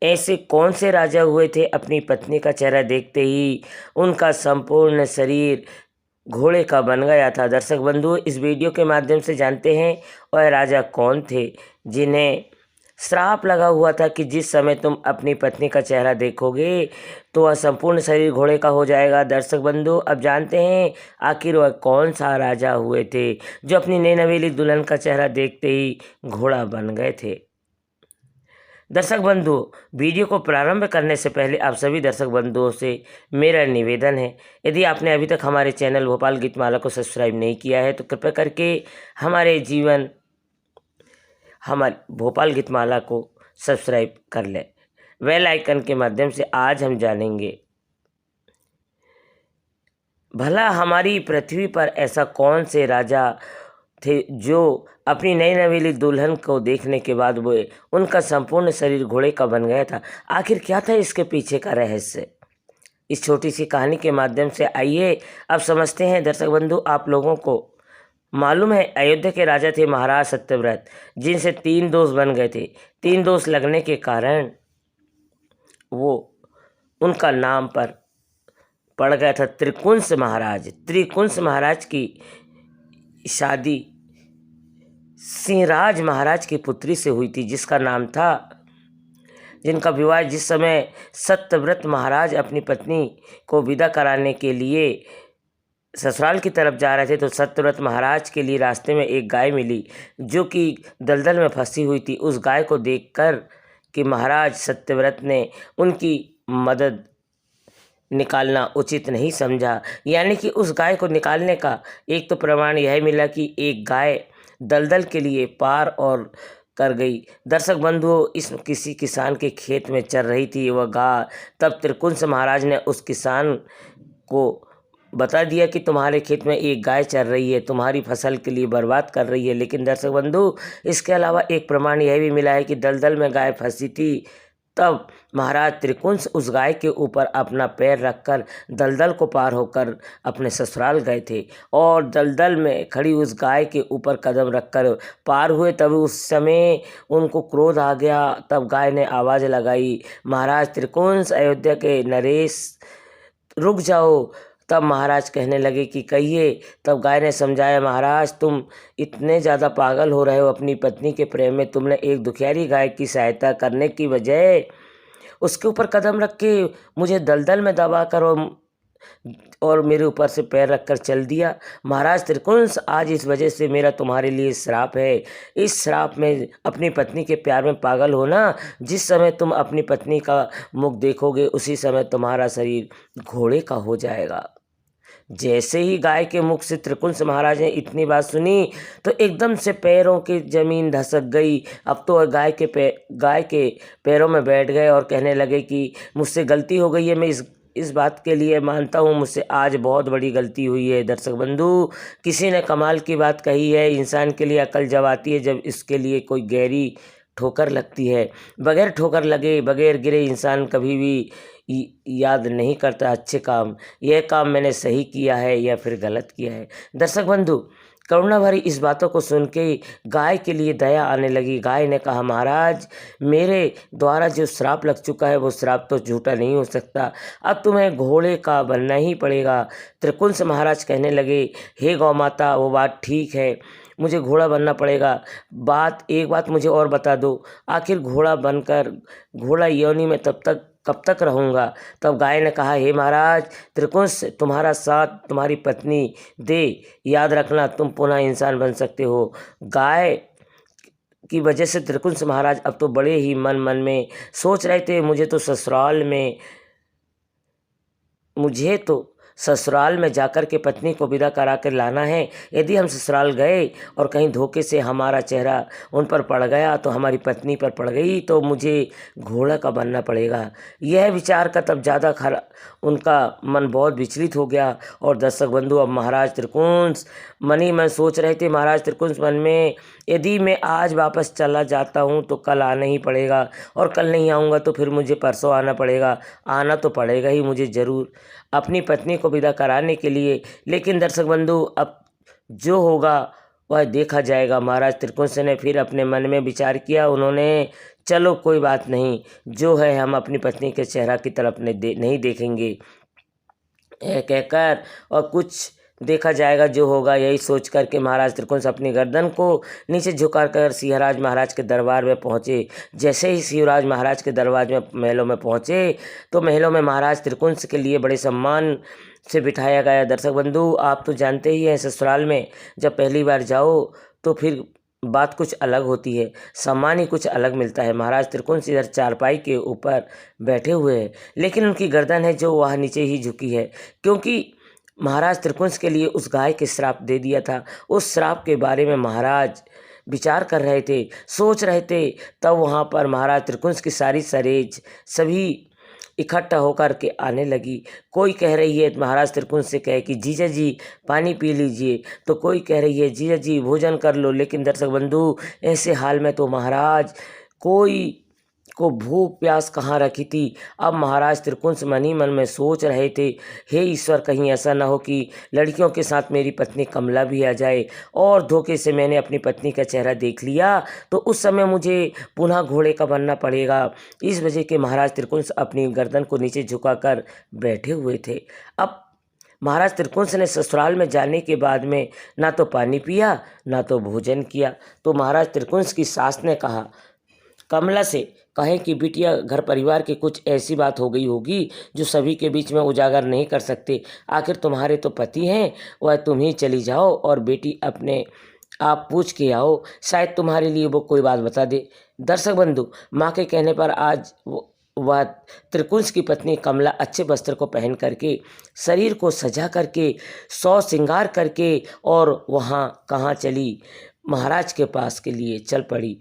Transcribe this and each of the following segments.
ऐसे कौन से राजा हुए थे अपनी पत्नी का चेहरा देखते ही उनका संपूर्ण शरीर घोड़े का बन गया था। दर्शक बंधु, इस वीडियो के माध्यम से जानते हैं वह राजा कौन थे जिन्हें श्राप लगा हुआ था कि जिस समय तुम अपनी पत्नी का चेहरा देखोगे तो वह संपूर्ण शरीर घोड़े का हो जाएगा। दर्शक बंधु, अब जानते हैं आखिर वह कौन सा राजा हुए थे जो अपनी नई नवेली दुल्हन का चेहरा देखते ही घोड़ा बन गए थे। दर्शक बंधु, वीडियो को प्रारंभ करने से पहले आप सभी दर्शक बंधुओं से मेरा निवेदन है, यदि आपने अभी तक हमारे चैनल भोपाल गीतमाला को सब्सक्राइब नहीं किया है तो कृपया करके हमारे भोपाल गीतमाला को सब्सक्राइब कर लें। बेल आइकन के माध्यम से आज हम जानेंगे भला हमारी पृथ्वी पर ऐसा कौन से राजा थे जो अपनी नई नवेली दुल्हन को देखने के बाद वो उनका संपूर्ण शरीर घोड़े का बन गया था। आखिर क्या था इसके पीछे का रहस्य? इस छोटी सी कहानी के माध्यम से आइए अब समझते हैं। दर्शक बंधु, आप लोगों को मालूम है अयोध्या के राजा थे महाराज सत्यव्रत, जिनसे 3 दोष बन गए थे। 3 दोष लगने के कारण वो उनका नाम पर पड़ गया था त्रिकुंस महाराज। त्रिकुंस महाराज की शादी सिंहराज महाराज की पुत्री से हुई थी, जिनका विवाह जिस समय सत्यव्रत महाराज अपनी पत्नी को विदा कराने के लिए ससुराल की तरफ जा रहे थे तो सत्यव्रत महाराज के लिए रास्ते में एक गाय मिली जो कि दलदल में फंसी हुई थी। उस गाय को देखकर कि महाराज सत्यव्रत ने उनकी मदद निकालना उचित नहीं समझा, यानी कि उस गाय को निकालने का एक तो प्रमाण यह मिला कि एक गाय दलदल के लिए पार और कर गई। दर्शक बंधुओं, इस किसी किसान के खेत में चर रही थी वह गाय। तब त्रिकुंस महाराज ने उस किसान को बता दिया कि तुम्हारे खेत में एक गाय चर रही है, तुम्हारी फसल के लिए बर्बाद कर रही है। लेकिन दर्शक बंधु, इसके अलावा एक प्रमाण यह भी मिला है कि दलदल में गाय फंसी थी। तब महाराज त्रिकुंस उस गाय के ऊपर अपना पैर रखकर दलदल को पार होकर अपने ससुराल गए थे और दलदल में खड़ी उस गाय के ऊपर कदम रखकर पार हुए। तब उस समय उनको क्रोध आ गया। तब गाय ने आवाज़ लगाई, महाराज त्रिकुंस, अयोध्या के नरेश, रुक जाओ। तब महाराज कहने लगे कि कहिए। तब गाय ने समझाया, महाराज तुम इतने ज़्यादा पागल हो रहे हो अपनी पत्नी के प्रेम में, तुमने एक दुखियारी गाय की सहायता करने की बजाय उसके ऊपर कदम रख के मुझे दलदल में दबा कर और मेरे ऊपर से पैर रखकर चल दिया। महाराज त्रिकुंस, आज इस वजह से मेरा तुम्हारे लिए श्राप है। इस श्राप में अपनी पत्नी के प्यार में पागल होना। जिस समय तुम अपनी पत्नी का मुख देखोगे उसी समय तुम्हारा शरीर घोड़े का हो जाएगा। जैसे ही गाय के मुख से त्रिकुंस महाराज ने इतनी बात सुनी तो एकदम से पैरों की जमीन धसक गई। अब तो गाय के पैरों में बैठ गए और कहने लगे कि मुझसे गलती हो गई है, मैं इस बात के लिए मानता हूँ, मुझसे आज बहुत बड़ी गलती हुई है। दर्शक बंधु, किसी ने कमाल की बात कही है, इंसान के लिए अकल जब आती है जब इसके लिए कोई गहरी ठोकर लगती है। बगैर ठोकर लगे, बगैर गिरे इंसान कभी भी याद नहीं करता अच्छे काम, यह काम मैंने सही किया है या फिर गलत किया है। दर्शक बंधु, करुणा भरी इस बातों को सुन के गाय के लिए दया आने लगी। गाय ने कहा, महाराज मेरे द्वारा जो श्राप लग चुका है वो श्राप तो झूठा नहीं हो सकता, अब तुम्हें घोड़े का बनना ही पड़ेगा। त्रिकुंस महाराज कहने लगे, हे गौ माता, वो बात ठीक है, मुझे घोड़ा बनना पड़ेगा। एक बात मुझे और बता दो, आखिर घोड़ा बनकर घोड़ा योनि में कब तक रहूँगा? तब गाय ने कहा, हे महाराज त्रिकुंस, तुम्हारा साथ तुम्हारी पत्नी दे, याद रखना तुम पुनः इंसान बन सकते हो। गाय की वजह से त्रिकुंस महाराज अब तो बड़े ही मन में सोच रहे थे, मुझे तो ससुराल में जाकर के पत्नी को विदा करा कर लाना है। यदि हम ससुराल गए और कहीं धोखे से हमारा चेहरा उन पर पड़ गया तो हमारी पत्नी पर पड़ गई तो मुझे घोड़ा का बनना पड़ेगा। यह विचार का तब ज़्यादा उनका मन बहुत विचलित हो गया। और दर्शक बंधु, अब महाराज त्रिकुंस मन ही मन सोच रहे थे, महाराज त्रिकुंस मन में, यदि मैं आज वापस चला जाता हूँ तो कल आना ही पड़ेगा और कल नहीं आऊँगा तो फिर मुझे परसों आना पड़ेगा। आना तो पड़ेगा ही मुझे ज़रूर अपनी पत्नी को विदा कराने के लिए। लेकिन दर्शक बंधु, अब जो होगा वह देखा जाएगा। महाराज त्रिकुंस ने फिर अपने मन में विचार किया। उन्होंने चलो कोई बात नहीं, जो है हम अपनी पत्नी के चेहरा की तरफ नहीं देखेंगे कहकर, और कुछ देखा जाएगा जो होगा, यही सोच कर के महाराज त्रिकुंस अपनी गर्दन को नीचे झुकाकर सिंहराज महाराज के दरबार में पहुँचे। जैसे ही सिंहराज महाराज के दरबार में महलों में पहुँचे तो महलों में महाराज त्रिकुंस के लिए बड़े सम्मान से बिठाया गया। दर्शक बंधु, आप तो जानते ही हैं, ससुराल में जब पहली बार जाओ तो फिर बात कुछ अलग होती है, सम्मान ही कुछ अलग मिलता है। महाराज त्रिकुंस इधर चारपाई के ऊपर बैठे हुए हैं, लेकिन उनकी गर्दन है जो वह नीचे ही झुकी है, क्योंकि महाराज त्रिकुंस के लिए उस गाय के श्राप दे दिया था। उस श्राप के बारे में महाराज विचार कर रहे थे, सोच रहे थे। तब वहाँ पर महाराज त्रिकुंस की सारी सरेज सभी इकट्ठा होकर के आने लगी। कोई कह रही है महाराज त्रिकुंस से कहे कि जीजा जी पानी पी लीजिए, तो कोई कह रही है जीजा जी भोजन कर लो। लेकिन दर्शक बंधु, ऐसे हाल में तो महाराज कोई को भूख प्यास कहाँ रखी थी। अब महाराज त्रिकुंस मन ही मन में सोच रहे थे, हे ईश्वर, कहीं ऐसा ना हो कि लड़कियों के साथ मेरी पत्नी कमला भी आ जाए और धोखे से मैंने अपनी पत्नी का चेहरा देख लिया तो उस समय मुझे पुनः घोड़े का बनना पड़ेगा। इस वजह के महाराज त्रिकुंस अपनी गर्दन को नीचे झुकाकर बैठे हुए थे। अब महाराज त्रिकुंस ने ससुराल में जाने के बाद में ना तो पानी पिया ना तो भोजन किया। तो महाराज त्रिकुंस की सास ने कहा कमला से, कहें कि बिटिया घर परिवार की कुछ ऐसी बात हो गई होगी जो सभी के बीच में उजागर नहीं कर सकते। आखिर तुम्हारे तो पति हैं, वह तुम ही चली जाओ और बेटी अपने आप पूछ के आओ, शायद तुम्हारे लिए वो कोई बात बता दे। दर्शक बंधु, माँ के कहने पर आज वह त्रिकुंस की पत्नी कमला अच्छे वस्त्र को पहन करके, शरीर को सजा करके, सौ श्रृंगार करके और वहाँ कहाँ चली, महाराज के पास के लिए चल पड़ी।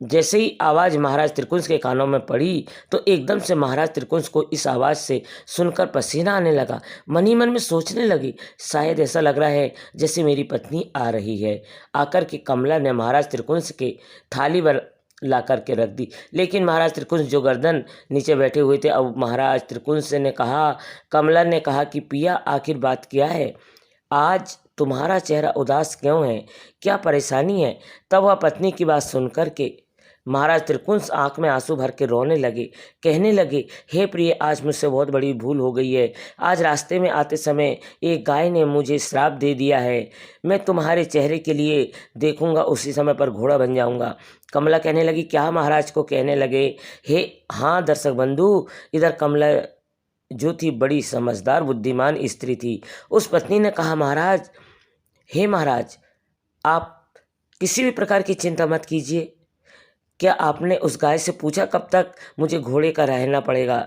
जैसे ही आवाज़ महाराज त्रिकुंस के कानों में पड़ी तो एकदम से महाराज त्रिकुंस को इस आवाज़ से सुनकर पसीना आने लगा। मन ही मन में सोचने लगे, शायद ऐसा लग रहा है जैसे मेरी पत्नी आ रही है। आकर के कमला ने महाराज त्रिकुंस के थाली पर ला कर के रख दी। लेकिन महाराज त्रिकुंस जो गर्दन नीचे बैठे हुए थे, अब महाराज त्रिकुंस ने कहा, कमला ने कहा कि पिया आखिर बात क्या है, आज तुम्हारा चेहरा उदास क्यों है, क्या परेशानी है। तब वह पत्नी की बात सुनकर के महाराज त्रिकुंस आंख में आंसू भर के रोने लगे, कहने लगे, हे प्रिय, आज मुझसे बहुत बड़ी भूल हो गई है। आज रास्ते में आते समय एक गाय ने मुझे श्राप दे दिया है। मैं तुम्हारे चेहरे के लिए देखूंगा, उसी समय पर घोड़ा बन जाऊंगा। कमला कहने लगी, क्या महाराज को कहने लगे। हे हाँ दर्शक बंधु, इधर कमला जो थी बड़ी समझदार बुद्धिमान स्त्री थी। उस पत्नी ने कहा, महाराज, हे महाराज, आप किसी भी प्रकार की चिंता मत कीजिए। क्या आपने उस गाय से पूछा कब तक मुझे घोड़े का रहना पड़ेगा।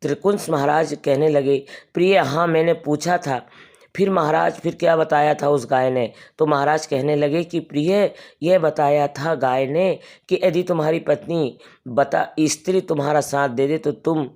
त्रिकुंस महाराज कहने लगे, प्रिय, हाँ मैंने पूछा था। फिर महाराज, फिर क्या बताया था उस गाय ने। तो महाराज कहने लगे कि प्रिय, यह बताया था गाय ने कि यदि तुम्हारी पत्नी स्त्री तुम्हारा साथ दे दे तो तुम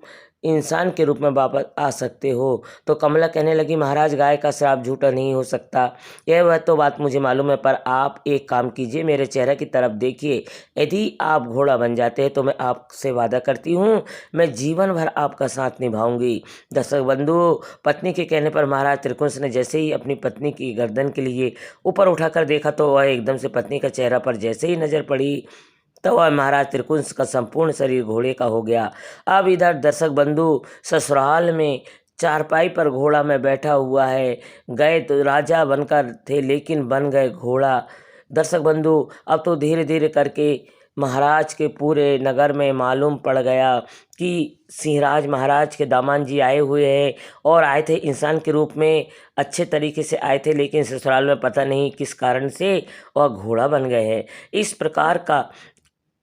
इंसान के रूप में वापस आ सकते हो। तो कमला कहने लगी, महाराज, गाय का श्राप झूठा नहीं हो सकता। वह तो बात मुझे मालूम है, पर आप एक काम कीजिए, मेरे चेहरे की तरफ देखिए। यदि आप घोड़ा बन जाते हैं तो मैं आपसे वादा करती हूँ, मैं जीवन भर आपका साथ निभाऊंगी। दर्शक बंधु, पत्नी के कहने पर महाराज त्रिकुंस ने जैसे ही अपनी पत्नी की गर्दन के लिए ऊपर उठाकर देखा तो वह एकदम से पत्नी का चेहरा पर जैसे ही नजर पड़ी तो वह महाराज त्रिकुंस का संपूर्ण शरीर घोड़े का हो गया। अब इधर दर्शक बंधु ससुराल में चारपाई पर घोड़ा में बैठा हुआ है। गए तो राजा बनकर थे लेकिन बन गए घोड़ा। दर्शक बंधु, अब तो धीरे धीरे करके महाराज के पूरे नगर में मालूम पड़ गया कि सिंहराज महाराज के दामाद जी आए हुए हैं, और आए थे इंसान के रूप में, अच्छे तरीके से आए थे, लेकिन ससुराल में पता नहीं किस कारण से वह घोड़ा बन गए हैं। इस प्रकार का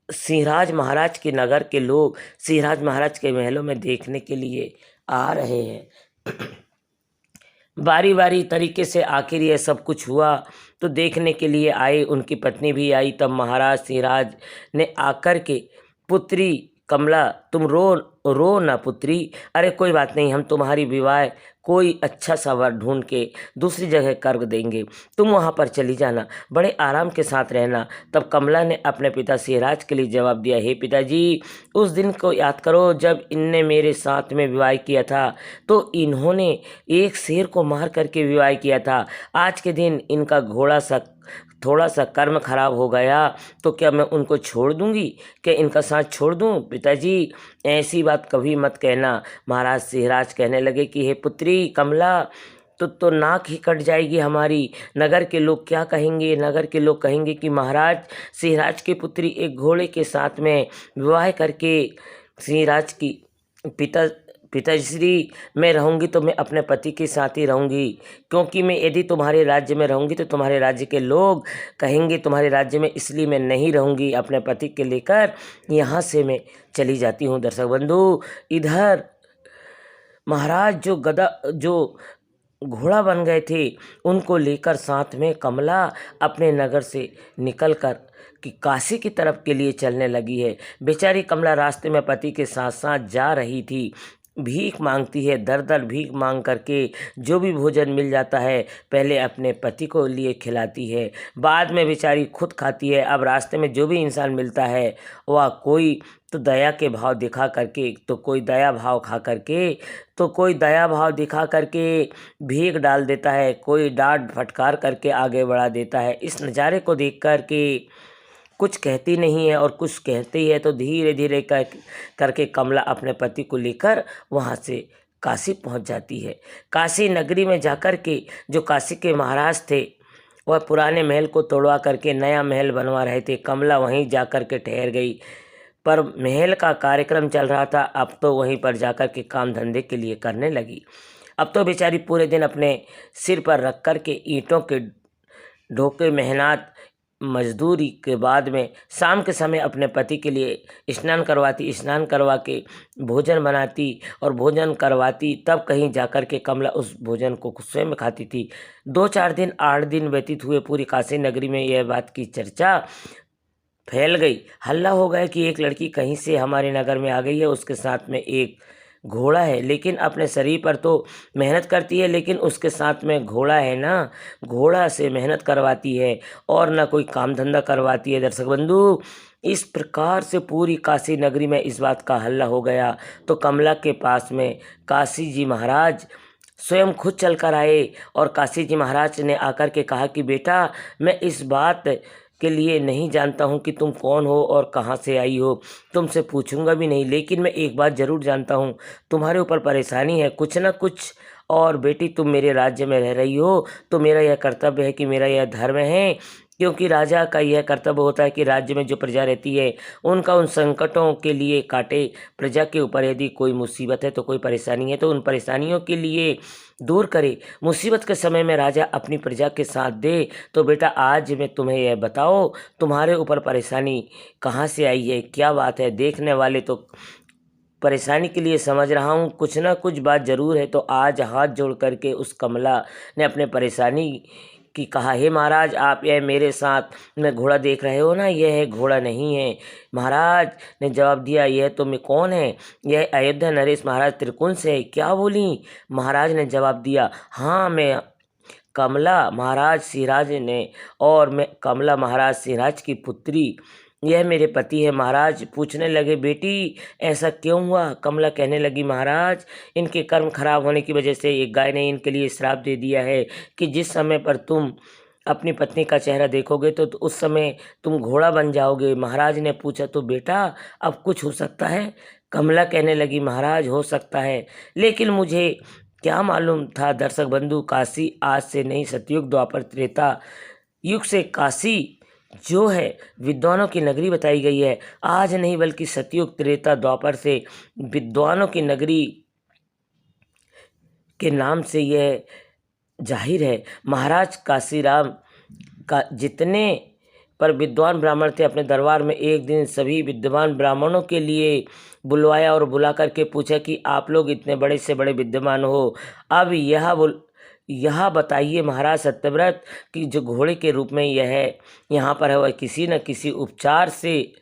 सिंहराज महाराज के नगर के लोग सिंहराज महाराज के महलों में देखने के लिए आ रहे हैं। बारी बारी तरीके से आखिर ये सब कुछ हुआ तो देखने के लिए आए, उनकी पत्नी भी आई। तब महाराज सिंहराज ने आकर के, पुत्री कमला, तुम रो ना पुत्री, अरे कोई बात नहीं, हम तुम्हारी विवाह कोई अच्छा सा वर ढूंढ के दूसरी जगह कर देंगे, तुम वहाँ पर चली जाना, बड़े आराम के साथ रहना। तब कमला ने अपने पिता सिंहराज के लिए जवाब दिया, हे पिताजी, उस दिन को याद करो जब इनने मेरे साथ में विवाह किया था तो इन्होंने एक शेर को मार करके विवाह किया था। आज के दिन इनका घोड़ा थोड़ा सा कर्म खराब हो गया तो क्या मैं उनको छोड़ दूंगी? क्या इनका साथ छोड़ दूं? पिताजी, ऐसी बात कभी मत कहना। महाराज सिंहराज कहने लगे कि हे पुत्री कमला, तो नाक ही कट जाएगी हमारी। नगर के लोग क्या कहेंगे? नगर के लोग कहेंगे कि महाराज सिंहराज की पुत्री एक घोड़े के साथ में विवाह करके सिंहराज की पिताश्री मैं रहूँगी तो मैं अपने पति के साथ ही रहूँगी, क्योंकि मैं यदि तुम्हारे राज्य में रहूँगी तो तुम्हारे राज्य के लोग कहेंगे तुम्हारे राज्य में, इसलिए मैं नहीं रहूँगी। अपने पति के लेकर यहाँ से मैं चली जाती हूँ। दर्शक बंधु, इधर महाराज जो घोड़ा बन गए थे उनको लेकर साथ में कमला अपने नगर से निकलकर कि काशी की तरफ के लिए चलने लगी है। बेचारी कमला रास्ते में पति के साथ साथ जा रही थी, भीख मांगती है, दर दर भीख मांग करके जो भी भोजन मिल जाता है पहले अपने पति को लिए खिलाती है, बाद में बेचारी खुद खाती है। अब रास्ते में जो भी इंसान मिलता है वह कोई तो दया के भाव दिखा करके, तो कोई दया भाव खा करके, तो कोई दया भाव दिखा करके भीख डाल देता है, कोई डांट फटकार करके आगे बढ़ा देता है। इस नज़ारे को देख कर के कुछ कहती नहीं है और कुछ कहती है तो धीरे धीरे करके कमला अपने पति को लेकर वहाँ से काशी पहुँच जाती है। काशी नगरी में जाकर के जो काशी के महाराज थे वह पुराने महल को तोड़वा करके नया महल बनवा रहे थे। कमला वहीं जाकर के ठहर गई, पर महल का कार्यक्रम चल रहा था। अब तो वहीं पर जाकर के काम धंधे के लिए करने लगी। अब तो बेचारी पूरे दिन अपने सिर पर रख कर के ईंटों के ढोके मेहनत मजदूरी के बाद में शाम के समय अपने पति के लिए स्नान करवाती, स्नान करवा के भोजन बनाती और भोजन करवाती, तब कहीं जाकर के कमला उस भोजन को स्वयं खाती थी। 2-4 दिन 8 दिन व्यतीत हुए, पूरी काशी नगरी में यह बात की चर्चा फैल गई। हल्ला हो गया कि एक लड़की कहीं से हमारे नगर में आ गई है, उसके साथ में एक घोड़ा है, लेकिन अपने शरीर पर तो मेहनत करती है, लेकिन उसके साथ में घोड़ा है ना, घोड़ा से मेहनत करवाती है और ना कोई काम धंधा करवाती है। दर्शक बंधु, इस प्रकार से पूरी काशी नगरी में इस बात का हल्ला हो गया तो कमला के पास में काशी जी महाराज स्वयं खुद चल कर आए और काशी जी महाराज ने आकर के कहा कि बेटा, मैं इस बात के लिए नहीं जानता हूँ कि तुम कौन हो और कहाँ से आई हो, तुमसे पूछूंगा भी नहीं, लेकिन मैं एक बात ज़रूर जानता हूँ, तुम्हारे ऊपर परेशानी है कुछ ना कुछ। और बेटी, तुम मेरे राज्य में रह रही हो तो मेरा यह कर्तव्य है कि मेरा यह धर्म है, क्योंकि राजा का यह कर्तव्य होता है कि राज्य में जो प्रजा रहती है उनका उन संकटों के लिए काटे। प्रजा के ऊपर यदि कोई मुसीबत है तो कोई परेशानी है तो उन परेशानियों के लिए दूर करे। मुसीबत के समय में राजा अपनी प्रजा के साथ दे। तो बेटा, आज मैं तुम्हें यह बताओ, तुम्हारे ऊपर परेशानी कहाँ से आई है, क्या बात है? देखने वाले तो परेशानी के लिए समझ रहा हूँ, कुछ ना कुछ बात ज़रूर है। तो आज हाथ जोड़ करके उस कमला ने अपने परेशानी की कहा, हे महाराज, आप यह मेरे साथ में घोड़ा देख रहे हो ना, यह है घोड़ा नहीं है। महाराज ने जवाब दिया, यह तो मैं कौन है? यह अयोध्या नरेश महाराज त्रिकुण से है। क्या बोली? महाराज ने जवाब दिया, हाँ मैं कमला महाराज सिंहराज ने, और मैं कमला महाराज सिंहराज की पुत्री, यह मेरे पति है। महाराज पूछने लगे, बेटी ऐसा क्यों हुआ? कमला कहने लगी, महाराज, इनके कर्म खराब होने की वजह से एक गाय ने इनके लिए श्राप दे दिया है कि जिस समय पर तुम अपनी पत्नी का चेहरा देखोगे तो उस समय तुम घोड़ा बन जाओगे। महाराज ने पूछा, तो बेटा अब कुछ हो सकता है? कमला कहने लगी, महाराज हो सकता है, लेकिन मुझे क्या मालूम था। दर्शक बंधु, काशी आज से नहीं, सतयुग द्वापर त्रेता युग से काशी जो है विद्वानों की नगरी बताई गई है। आज नहीं बल्कि सतयुग त्रेता द्वापर से विद्वानों की नगरी के नाम से यह जाहिर है। महाराज काशीराम का जितने पर विद्वान ब्राह्मण थे, अपने दरबार में एक दिन सभी विद्वान ब्राह्मणों के लिए बुलवाया और बुला करके पूछा कि आप लोग इतने बड़े से बड़े विद्वान हो, अब यह बताइए महाराज सत्यव्रत कि जो घोड़े के रूप में यह है यहाँ पर है, वह किसी न किसी उपचार से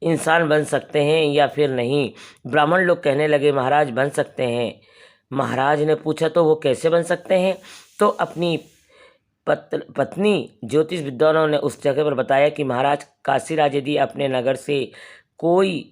इंसान बन सकते हैं या फिर नहीं? ब्राह्मण लोग कहने लगे, महाराज बन सकते हैं। महाराज ने पूछा, तो वो कैसे बन सकते हैं? तो अपनी पत्नी ज्योतिष विद्वानों ने उस जगह पर बताया कि महाराज, काशीराज यदि अपने नगर से कोई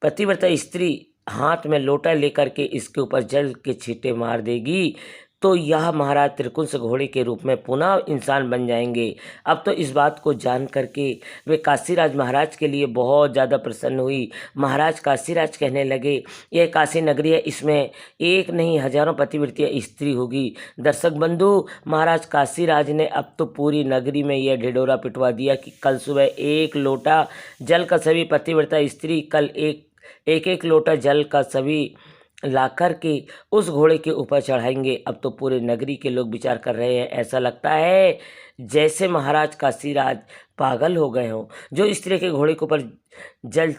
पतिव्रता स्त्री हाथ में लोटा लेकर के इसके ऊपर जल के छींटे मार देगी तो यह महाराज त्रिकुंस घोड़े के रूप में पुनः इंसान बन जाएंगे। अब तो इस बात को जान करके वे काशीराज महाराज के लिए बहुत ज़्यादा प्रसन्न हुई। महाराज काशीराज कहने लगे, यह काशी नगरी है, इसमें एक नहीं हजारों पतिव्रतियाँ स्त्री होगी। दर्शक बंधु, महाराज काशीराज ने अब तो पूरी नगरी में यह ढिढोरा पिटवा दिया कि कल सुबह 1 लोटा जल का सभी पतिव्रता स्त्री कल एक लोटा जल का सभी लाकर के उस घोड़े के ऊपर चढ़ाएंगे। अब तो पूरे नगरी के लोग विचार कर रहे हैं, ऐसा लगता है जैसे महाराज काशीराज पागल हो गए हों, जो इस तरह के घोड़े के ऊपर जल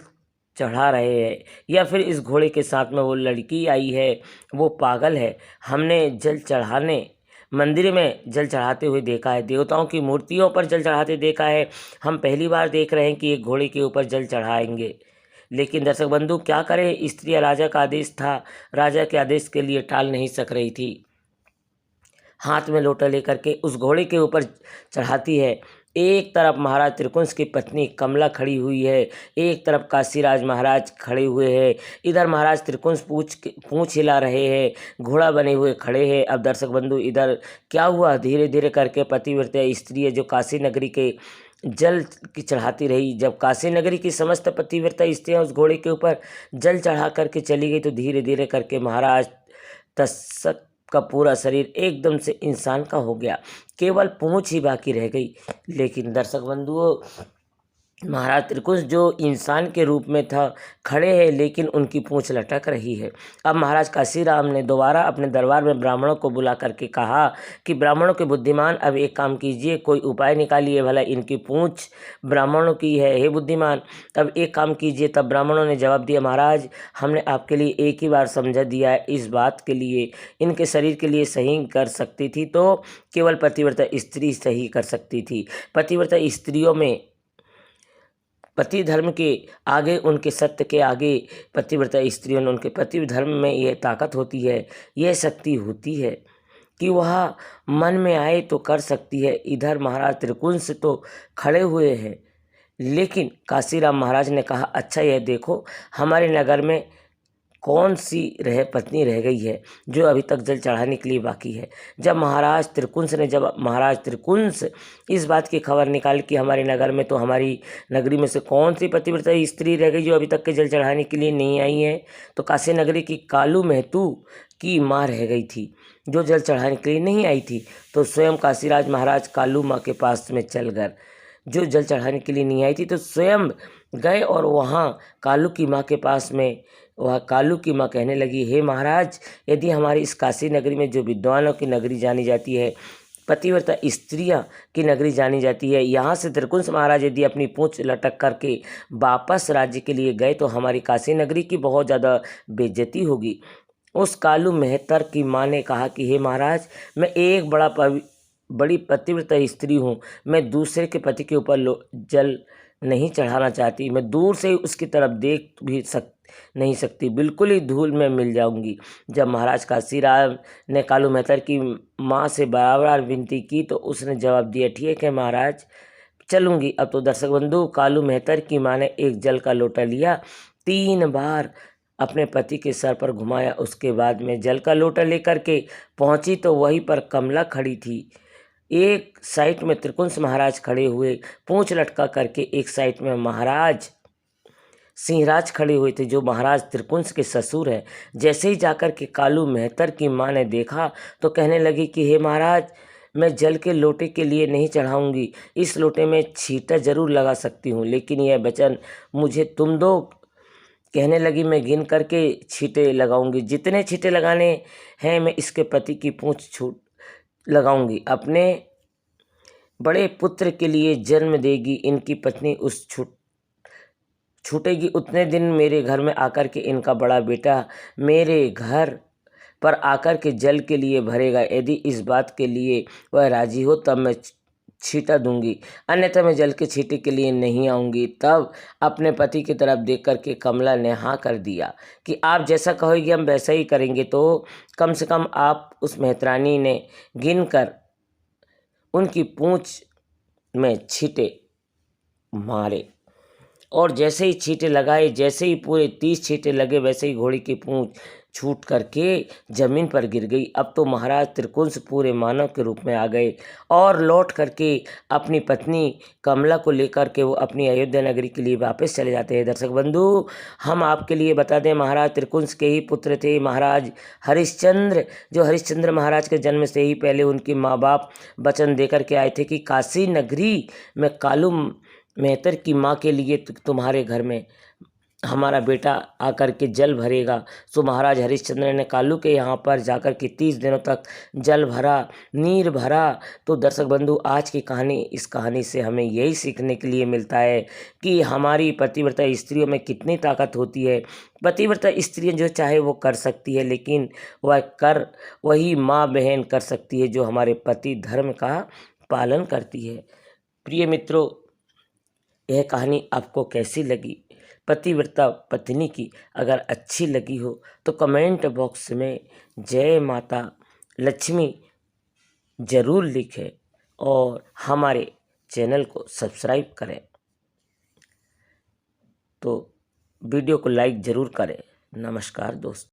चढ़ा रहे हैं, या फिर इस घोड़े के साथ में वो लड़की आई है वो पागल है। हमने जल चढ़ाने मंदिर में जल चढ़ाते हुए देखा है, देवताओं की मूर्तियों पर जल चढ़ाते देखा है, हम पहली बार देख रहे हैं कि एक घोड़े के ऊपर जल चढ़ाएंगे। लेकिन दर्शक बंधु क्या करें, स्त्री राजा का आदेश था, राजा के आदेश के लिए टाल नहीं सक रही थी। हाथ में लोटा लेकर के उस घोड़े के ऊपर चढ़ाती है। एक तरफ महाराज त्रिकुंस की पत्नी कमला खड़ी हुई है, एक तरफ काशीराज महाराज खड़े हुए हैं, इधर महाराज त्रिकुंस पूंछ हिला रहे हैं, घोड़ा बने हुए खड़े हैं। अब दर्शक बंधु इधर क्या हुआ, धीरे धीरे करके पतिव्रता स्त्री है जो काशी नगरी के जल की चढ़ाती रही। जब काशी नगरी की समस्त पतिव्रता स्त्रियाँ उस घोड़े के ऊपर जल चढ़ा करके चली गई तो धीरे धीरे करके महाराज तत्सक का पूरा शरीर एकदम से इंसान का हो गया, केवल पूंछ ही बाकी रह गई। लेकिन दर्शक बंधुओं, महाराज त्रिकुंस जो इंसान के रूप में था खड़े हैं, लेकिन उनकी पूंछ लटक रही है। अब महाराज काशीराम ने दोबारा अपने दरबार में ब्राह्मणों को बुला करके कहा कि ब्राह्मणों के बुद्धिमान, अब एक काम कीजिए, कोई उपाय निकालिए, भला इनकी पूंछ ब्राह्मणों की है, हे बुद्धिमान अब एक काम कीजिए। तब ब्राह्मणों ने जवाब दिया, महाराज हमने आपके लिए एक ही बार समझा दिया है, इस बात के लिए इनके शरीर के लिए सही कर सकती थी तो केवल पतिव्रता स्त्री सही कर सकती थी। पतिव्रता स्त्रियों में पति धर्म के आगे, उनके सत्य के आगे पतिव्रता स्त्रियों ने, उनके पति धर्म में यह ताकत होती है, यह शक्ति होती है कि वह मन में आए तो कर सकती है। इधर महाराज त्रिकुंस तो खड़े हुए हैं, लेकिन काशीराम महाराज ने कहा, अच्छा यह देखो हमारे नगर में कौन सी पत्नी रह गई है जो अभी तक जल चढ़ाने के लिए बाकी है। जब महाराज त्रिकुंस इस बात की खबर निकाल कि हमारे नगर में तो हमारी नगरी में से कौन सी पतिव्रता स्त्री रह गई जो अभी तक के जल चढ़ाने के लिए नहीं आई है, तो काशी नगरी की कालू महतू की माँ रह गई थी जो जल चढ़ाने के लिए नहीं आई थी। तो स्वयं काशीराज महाराज कालू माँ के पास में चल गए, जो जल चढ़ाने के लिए नहीं आई थी, तो स्वयं गए और वहाँ कालू की माँ के पास में वह कालू की माँ कहने लगी, हे महाराज यदि हमारी इस काशी नगरी में जो विद्वानों की नगरी जानी जाती है, पतिव्रता स्त्रियाँ की नगरी जानी जाती है, यहाँ से त्रिकुंस महाराज यदि अपनी पूंछ लटक करके वापस राज्य के लिए गए तो हमारी काशी नगरी की बहुत ज़्यादा बेइज्जती होगी। उस कालू मेहतर की माँ ने कहा कि हे महाराज मैं एक बड़ी पतिव्रता स्त्री हूँ, मैं दूसरे के पति के ऊपर जल नहीं चढ़ाना चाहती, मैं दूर से ही उसकी तरफ देख भी नहीं सकती, बिल्कुल ही धूल में मिल जाऊंगी। जब महाराज काशीराम ने कालू मेहतर की माँ से बार विनती की तो उसने जवाब दिया, ठीक है महाराज चलूंगी। अब तो दर्शक बंधु, कालू मेहतर की माँ ने एक जल का लोटा लिया, 3 बार अपने पति के सर पर घुमाया, उसके बाद में जल का लोटा लेकर के पहुंची तो वहीं पर कमला खड़ी थी। एक साइड में त्रिकुंस महाराज खड़े हुए पूंछ लटका करके, एक साइड में महाराज सिंहराज खड़े हुए थे जो महाराज त्रिकुंस के ससुर हैं। जैसे ही जाकर के कालू मेहतर की माँ ने देखा तो कहने लगी कि हे महाराज मैं जल के लोटे के लिए नहीं चढ़ाऊंगी, इस लोटे में छींटा जरूर लगा सकती हूँ, लेकिन यह वचन मुझे तुम दो। कहने लगी, मैं गिन करके छींटे लगाऊंगी, जितने छींटे लगाने हैं मैं इसके पति की पूंछ लगाऊंगी, अपने बड़े पुत्र के लिए जन्म देगी, इनकी पत्नी उस छूटेगी, उतने दिन मेरे घर में आकर के इनका बड़ा बेटा मेरे घर पर आकर के जल के लिए भरेगा। यदि इस बात के लिए वह राजी हो तब मैं छींटा दूंगी, अन्यथा मैं जल के छींटे के लिए नहीं आऊँगी। तब अपने पति की तरफ देख करके कमला ने हाँ कर दिया कि आप जैसा कहोगे हम वैसा ही करेंगे। तो कम से कम आप, उस मेहतरानी ने गिन कर उनकी पूंछ में छींटे मारे और जैसे ही छींटे लगाए, जैसे ही पूरे 30 छींटे लगे, वैसे ही घोड़ी की पूंछ छूट करके जमीन पर गिर गई। अब तो महाराज त्रिकुंस पूरे मानव के रूप में आ गए और लौट करके अपनी पत्नी कमला को लेकर के वो अपनी अयोध्या नगरी के लिए वापस चले जाते हैं। दर्शक बंधु, हम आपके लिए बता दें, महाराज त्रिकुंस के ही पुत्र थे महाराज हरिश्चंद्र, जो हरिश्चंद्र महाराज के जन्म से ही पहले उनके माँ बाप वचन देकर के आए थे कि काशी नगरी में कालू मेहतर की माँ के लिए तुम्हारे घर में हमारा बेटा आकर के जल भरेगा। सो महाराज हरिश्चंद्र ने कालू के यहाँ पर जाकर के 30 दिनों तक जल भरा, नीर भरा। तो दर्शक बंधु, आज की कहानी, इस कहानी से हमें यही सीखने के लिए मिलता है कि हमारी पतिव्रता स्त्रियों में कितनी ताकत होती है। पतिव्रता स्त्रियाँ जो चाहे वो कर सकती है, लेकिन वही माँ बहन कर सकती है जो हमारे पति धर्म का पालन करती है। प्रिय मित्रों, यह कहानी आपको कैसी लगी? पतिव्रता पत्नी की अगर अच्छी लगी हो तो कमेंट बॉक्स में जय माता लक्ष्मी ज़रूर लिखें और हमारे चैनल को सब्सक्राइब करें। तो वीडियो को लाइक ज़रूर करें। नमस्कार दोस्तों।